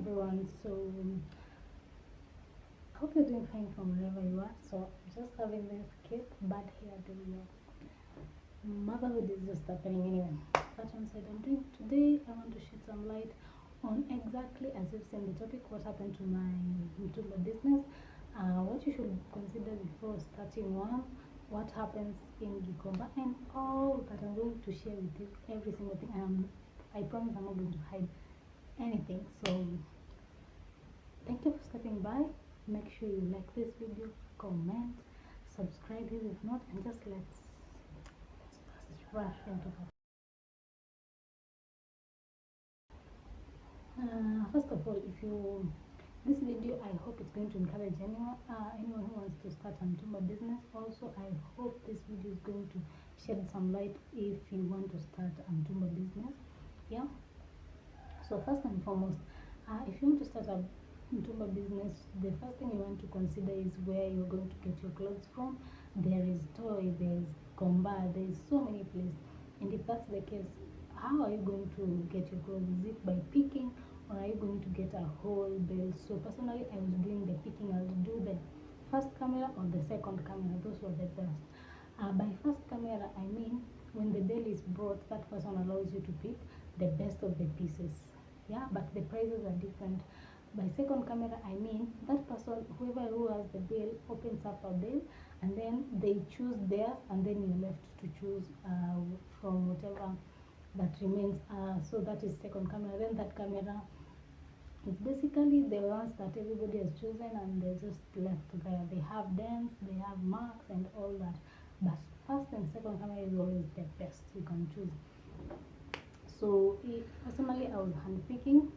everyone. So hope you're doing fine from wherever you are. So just having this kid, but here the motherhood is just happening anyway. That one said I'm doing today. I want to shed some light on exactly as you've seen the topic, what happened to my Mtumba business, what you should consider before starting one, what happens in gikomba, and all that I'm going to share with you, every single thing. I promise I'm not going to hide anything. So thank you for stopping by. Make sure you like this video, comment, subscribe if not, and just let's rush into it. First of all, if you this video, I hope it's going to encourage anyone who wants to start a Mtumba business. Also, I hope this video is going to shed some light if you want to start a Mtumba business. Yeah. So first and foremost, if you want to start a Mtumba business, the first thing you want to consider is where you're going to get your clothes from. There is toy, there's komba, there's so many places. And if that's the case, how are you going to get your clothes? Is it by picking, or are you going to get a whole bale? So personally, I was doing the picking. I'll do the first camera or the second camera. Those were the best. By first camera, I mean when the bale is brought, that person allows you to pick the best of the pieces. Yeah, but the prices are different. By second camera, I mean that person, whoever who has the bale, opens up a bale, and then they choose theirs, and then you're left to choose from whatever that remains. So that is second camera. Then that camera is basically the ones that everybody has chosen, and they're just left there. They have dents, they have marks, and all that. But first and second camera is always the best you can choose. So personally, I was hand picking.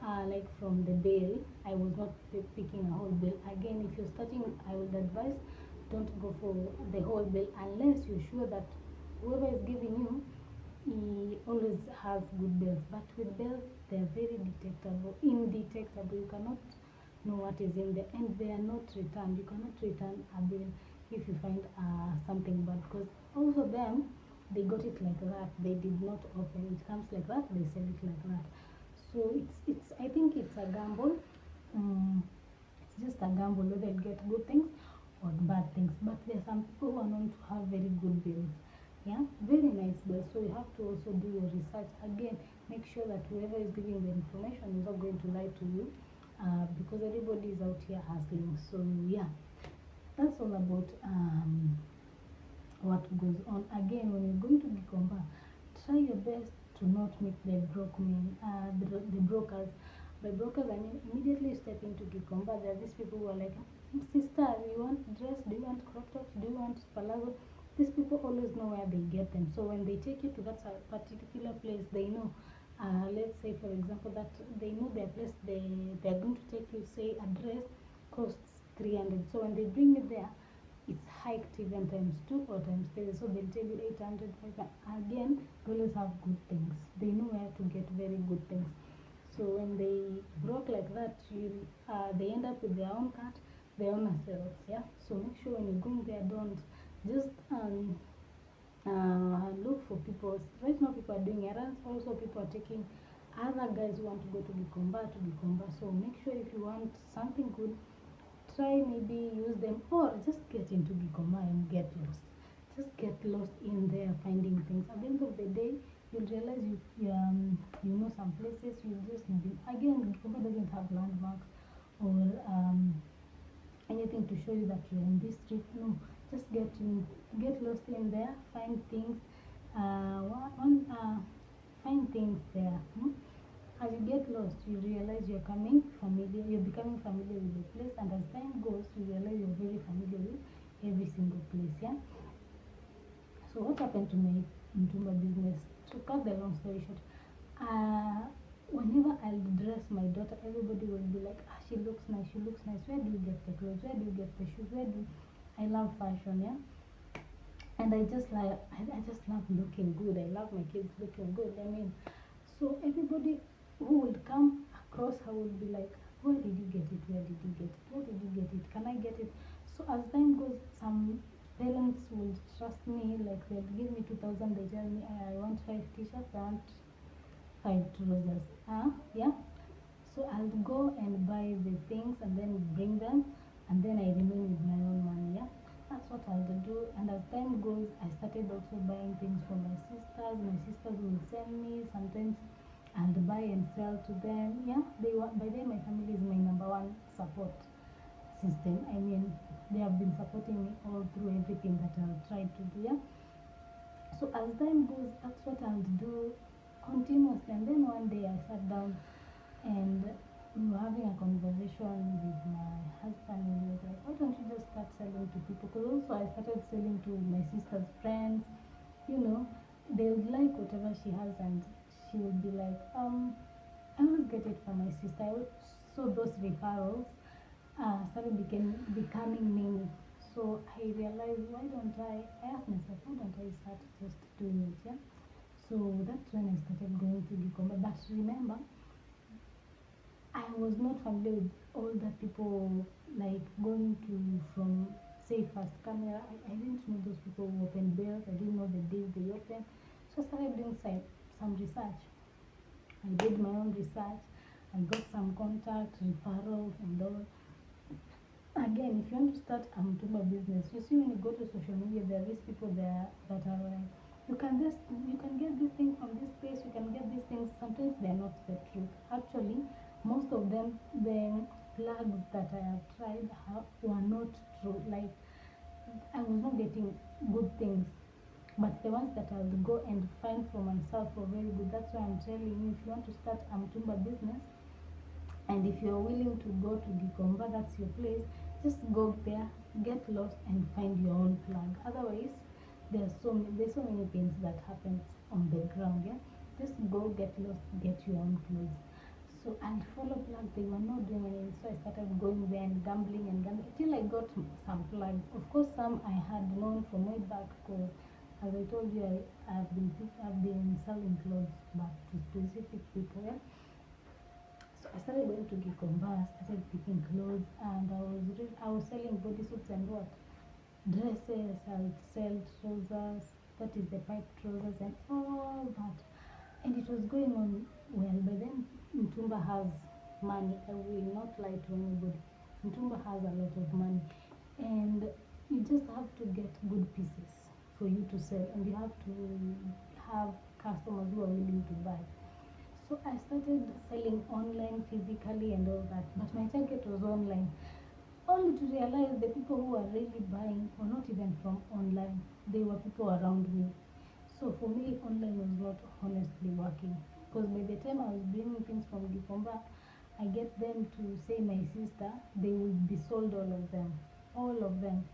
Like from the bale, I was not picking a whole bale. Again, if you're starting, I would advise don't go for the whole bale unless you're sure that whoever is giving you, he always has good bales. But with bales, they're very indetectable. You cannot know what is in there, and they are not returned. You cannot return a bale if you find something bad, because also them, they got it like that. They did not open it. Comes like that. They sell it like that. So it's I think it's a gamble. It's just a gamble whether you get good things or bad things. But there are some people who are known to have very good bills. Yeah, very nice bills. So you have to also do your research. Again, make sure that whoever is giving the information is not going to lie to you, because everybody is out here hustling. So yeah, that's all about what goes on. Again, when you're going to gikomba, try your best to not meet the the brokers. By brokers, I mean immediately step into gikomba. There are these people who are like, sister, you want dress? Do you want crop tops? Do you want palazzo? These people always know where they get them. So when they take you to that particular place, they know. Let's say, for example, that they know their place. They're going to take you. Say a dress costs 300. So when they bring you there, it's hiked even times 2 or times 3. So they'll tell you 800, 500. Again, they always have good things. They know where to get very good things. So when they broke like that, they end up with their own cart, their own sales. Yeah. So make sure when you're going there, don't just look for people. Right now, people are doing errands. Also, people are taking other guys who want to go to gikomba. So make sure if you want something good, try maybe use them, or just get into gikomba and get lost. Just get lost in there finding things. At the end of the day, you'll realize you know some places. You just again, gikomba doesn't have landmarks or anything to show you that you're in this street. No, just get lost in there, find things. Find things there. As you get lost, you realize you're becoming familiar with the place, and as time goes, you realize you're very familiar with every single place. Yeah. So what happened to my Mtumba business? To cut the long story short, whenever I'll dress my daughter, everybody will be like, she looks nice, she looks nice. Where do you get the clothes? Where do you get the shoes? I love fashion, yeah. And I just love looking good. I love my kids looking good. I mean, so everybody who would come across her would be like, where did you get it? Where did you get it? Where did you get it? Can I get it? So as time goes, some parents will trust me, like they'll give me 2,000, they tell me I want 5 t-shirts, I want 5 trousers. Yeah. So I'll go and buy the things and then bring them, and then I remain with my own money. Yeah, that's what I'll do. And as time goes, I started also buying things for my sisters. My sisters will send me sometimes. I'll buy and sell to them. Yeah, they were, by then my family is my number one support system. I mean, they have been supporting me all through everything that I've tried to do. Yeah. So as time goes, that's what I'll do continuously. And then one day I sat down and we were having a conversation with my husband, and he was like, why don't you just start selling to people? Because also I started selling to my sister's friends. You know, they would like whatever she has, and she would be like, I always get it from my sister. So those referrals started becoming many. So I realized, why don't I asked myself, why don't I start just doing it? Yeah. So that's when I started going to gikomba. But remember, I was not familiar with all the people like going to from say first camera. I didn't know those people who open bills. I didn't know the days they open. So I started doing some research. I did my own research. I got some contacts, referrals, and all. Again, if you want to start a Mtumba business, you see when you go to social media, there are these people there that are like, you can get this thing from this place, you can get these things. Sometimes they are not the truth. Actually, most of them, the plugs that I have tried were not true. Like, I was not getting good things. But the ones that I'll go and find for myself were very good. That's why I'm telling you, if you want to start a Mtumba business, and if you're willing to go to gikomba, that's your place. Just go there, get lost, and find your own plug. Otherwise, there's so many things that happen on the ground. Yeah, just go, get lost, get your own clothes. So and follow plugs. They were not doing anything, so I started going there and gambling till I got some plugs. Of course, some I had known from way back, because as I told you, I've been selling clothes but to specific people. Yeah? So I started going to gikomba, started picking clothes, and I was selling bodysuits and what dresses. I'll sell trousers, that is the pipe trousers and all that, and it was going on well. But then Mtumba has money. I will not lie to anybody. Mtumba has a lot of money, and you just have to get good pieces for you to sell, and you have to have customers who are willing to buy. So I started selling online physically and all that, but my target was online. Only to realize the people who were really buying were not even from online, they were people around me. So for me, online was not honestly working, because by the time I was bringing things from gikomba, I get them to say my sister, they would be sold all of them. All of them.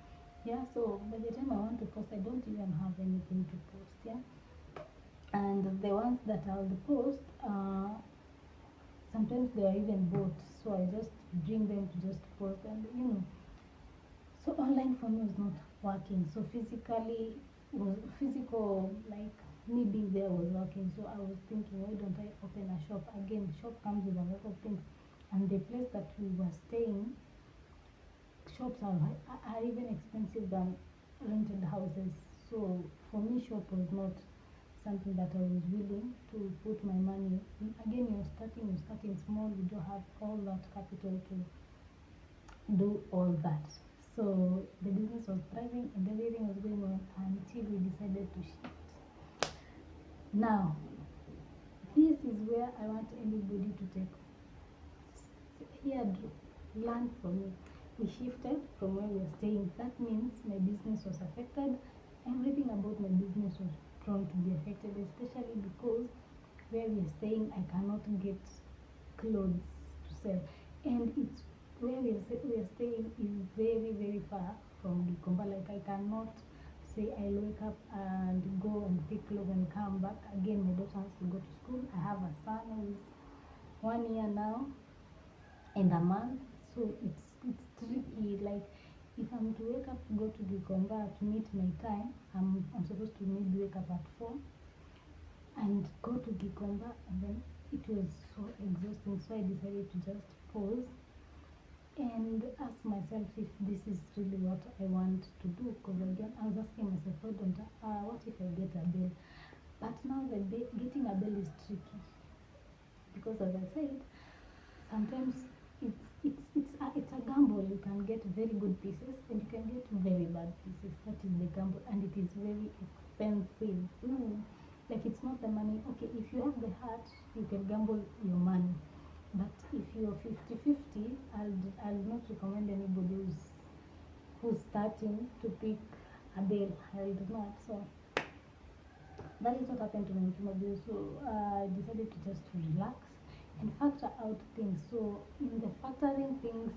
Yeah, so by the time I want to post, I don't even have anything to post. Yeah, and the ones that I'll post, sometimes they are even bought, so I just bring them to just post, and so online for me was not working. So physical, like me being there was working. So I was thinking, why don't I open a shop? Again, shop comes with a lot of things, and the place that we were staying, shops are even expensive than rented houses. So for me, shop was not something that I was willing to put my money in. Again, you're starting small, you don't have all that capital to do all that. So the business was thriving and everything was going on until we decided to shift. Now, this is where I want everybody to take here, learn from me. We shifted from where we were staying. That means my business was affected. Everything about my business was prone to be affected, especially because where we are staying, I cannot get clothes to sell, and it's where we are staying is very very far from gikomba. Like I cannot say I'll wake up and go and pick clothes and come back again. My daughter has to go to school. I have a son who is 1 year now in a month, so it's tricky. Like if I'm to wake up to go to gikomba to meet my time, I'm supposed to maybe wake up at 4 and go to gikomba, and then it was so exhausting. So I decided to just pause and ask myself if this is really what I want to do. Because again, I was asking myself, what if I get a bill? But now getting a bill is tricky, because as I said, sometimes it's a gamble. You can get very good pieces and you can get very bad pieces. That is the gamble, and it is very expensive. Like, it's not the money. Okay, if you have the heart, you can gamble your money, but if you're 50-50, I'll not recommend anybody who's starting to pick a deal. I'll not. So that is what happened to me in Mtumba. So I decided to just relax and factor out things. So in the factoring things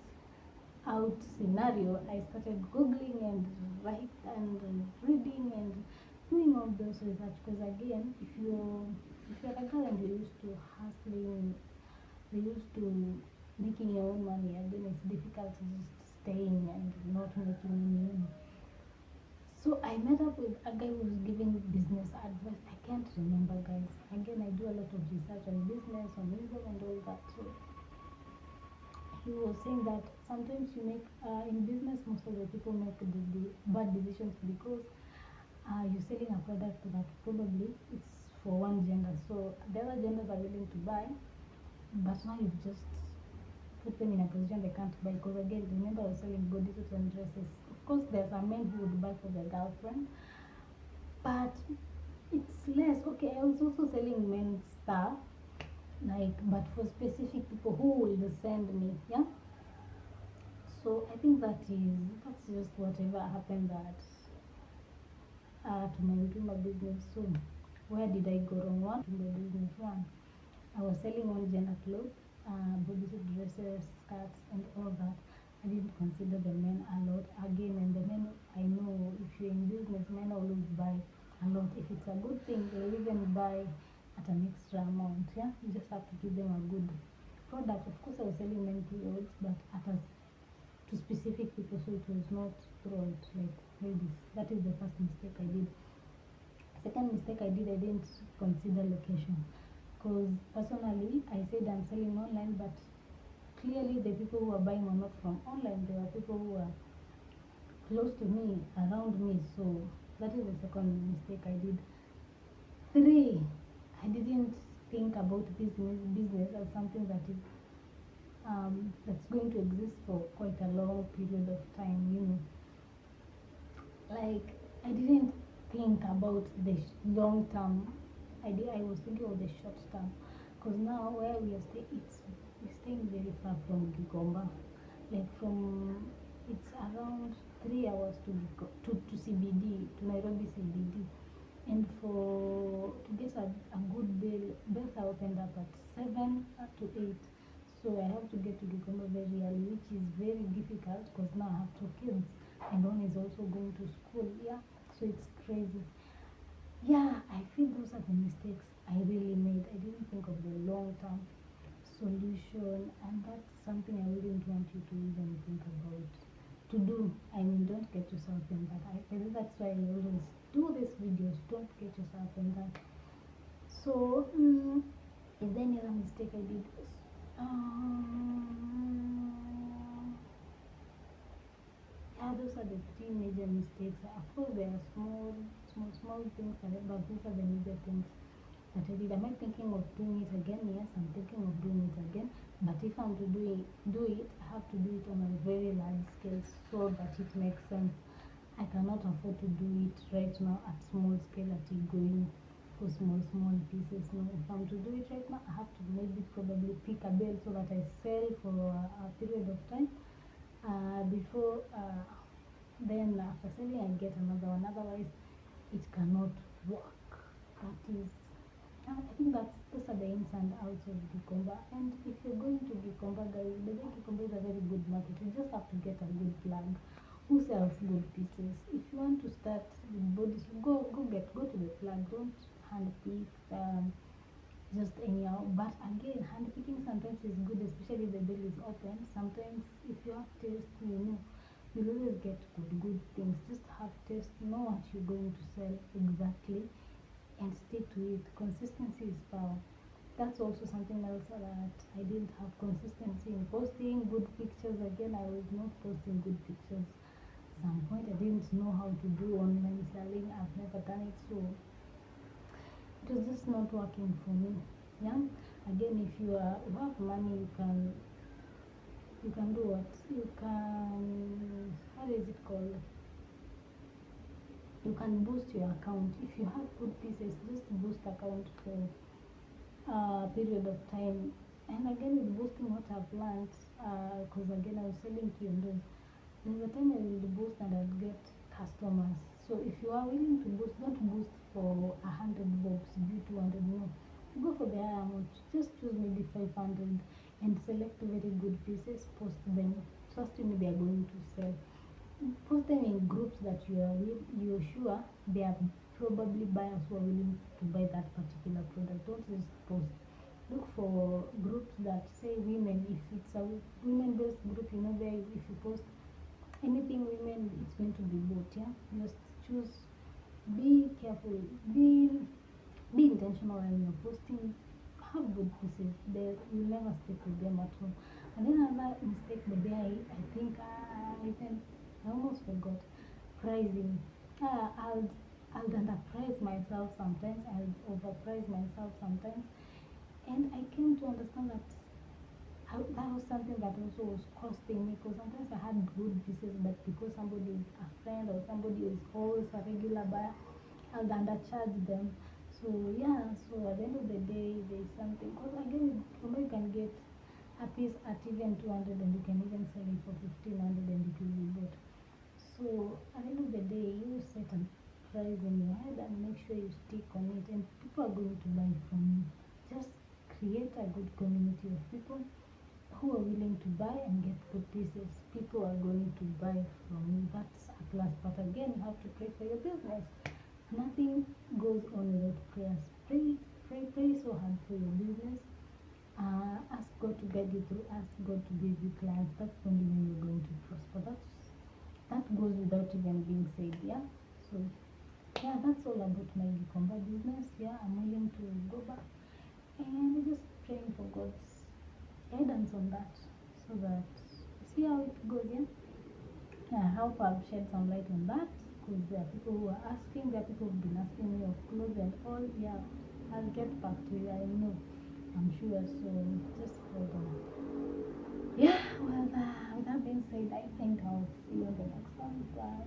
out scenario, I started googling and write and reading and doing all those research. Because again, if you're a girl and you're used to hustling, you're used to making your own money, again it's difficult to just staying and not making any money. So I met up with a guy who was giving business advice. I can't remember, guys. Again, I do a lot of research on business, on wisdom, and all that. So he was saying that sometimes you make in business, most of the people make the bad decisions because you're selling a product that probably it's for one gender. So the other genders are willing to buy, but now you've just put them in a position they can't buy. Because again, remember, I was selling bodysuits and dresses. Of course, there's a men who would buy for their girlfriend, but it's less. Okay, I was also selling men's stuff, like, but for specific people who will send me. Yeah. So I think that's just whatever happened that to my Mtumba business. So where did I go wrong? One, to my business. One, I was selling one gender clothes, bodysuit dresses, skirts, and all that. I didn't consider the men a lot. Again, and the men, I know if you're in business, men always buy a lot. If it's a good thing, they'll even buy at an extra amount. Yeah, you just have to give them a good product. Of course, I was selling men clothes, but to specific people, so it was not broad like ladies. That is the first mistake I did. Second mistake I didn't consider location. Because personally, I said I'm selling online, but clearly the people who are buying were not from online. They were people who are close to me, around me. So that is the second mistake I did. Three, I didn't think about business as something that is that's going to exist for quite a long period of time. Like, I didn't think about the long term. I was thinking of the short term, because now where we're staying very far from Gikomba. Like, it's around 3 hours to CBD, to Nairobi CBD. And to get a good bells are opened up at 7 to 8. So I have to get to Gikomba very early, which is very difficult because now I have 2 kids and one is also going to school. Yeah, so it's crazy. Yeah, I feel those are the mistakes I really made. I didn't think of the long term solution, and that's something I wouldn't want you to even think about to do. I mean, don't get yourself in that. That's why I always do these videos. Don't get yourself in that. So is there any other mistake I did? Yeah, those are the 3 major mistakes. Of course, there are small things, but these are the major things that I did. Am I thinking of doing it again? Yes, I'm thinking of doing it again. But if I'm to do it, I have to do it on a very large scale so that it makes sense. I cannot afford to do it right now at small scale, at going for small pieces. No, if I'm to do it right now, I have to probably pick a bill so that I sell for a period of time before then after selling I get another one. Otherwise, it cannot work. That is, I think those are the ins and outs of gikomba. And if you're going to gikomba, guys, the way gikomba is a very good market. You just have to get a good plug who sells good pieces. If you want to start with bodies, go to the plug. Don't hand pick just anyhow. But again, hand picking sometimes is good, especially if the bill is open. Sometimes if you have taste, you'll always get good things. Just have taste, know what you're going to sell exactly, and stick to it. Consistency is power. That's also something else that I didn't have consistency in posting good pictures. Again, I was not posting good pictures. At some point, I didn't know how to do online selling. I've never done it, so it was just not working for me. Yeah, again, if you have money, you can do what? You can, how is it called? You can boost your account. If you have good pieces, just boost account for a period of time. And again, with boosting what I've learned, because again, I was selling candles. There's a time I will boost and I'll get customers. So if you are willing to boost, don't boost for 100 box, do 200, no. Go for the higher amount. Just choose maybe 500 and select very good pieces, post them. Trust me, they are going to sell. Post them in groups that you're sure they are probably buyers who are willing to buy that particular product. Don't just post. Look for groups that say women. If it's a women-based group, you know, there if you post anything women, it's going to be bought. Yeah, just choose. Be careful. Be intentional when you're posting. Have good pieces. There you'll never stick with them at all. And then another mistake, maybe I think I almost forgot pricing. I'll underprice myself sometimes. I'll overprice myself sometimes. And I came to understand that that was something that also was costing me, because sometimes I had good pieces, but because somebody is a friend or somebody is always a regular buyer, I'll undercharge them. So yeah, so at the end of the day, there's something. Because again, you can get a piece at even 200, and you can even sell it for 1500 and it will be bought. So at the end of the day, you set a price in your head and make sure you stick on it, and people are going to buy from you. Just create a good community of people who are willing to buy and get good pieces. People are going to buy from you. That's a plus. But again, you have to pray for your business. Nothing goes on without prayers. Pray so hard for your business. Ask God to guide you through. Ask God to give you clients. That's the only way you're going to prosper. That goes without even being said. Yeah. So yeah, that's all about my gikomba business. Yeah, I'm willing to go back and just praying for God's guidance on that, so that see how it goes. Yeah, I hope I've shed some light on that, because there are people who are asking, there are people who've been asking me of clothes and all. Yeah, I'll get back to you. I know, I'm sure. So just hold on. Yeah, well, with that being said, I think I'll see you on the next one. Bye.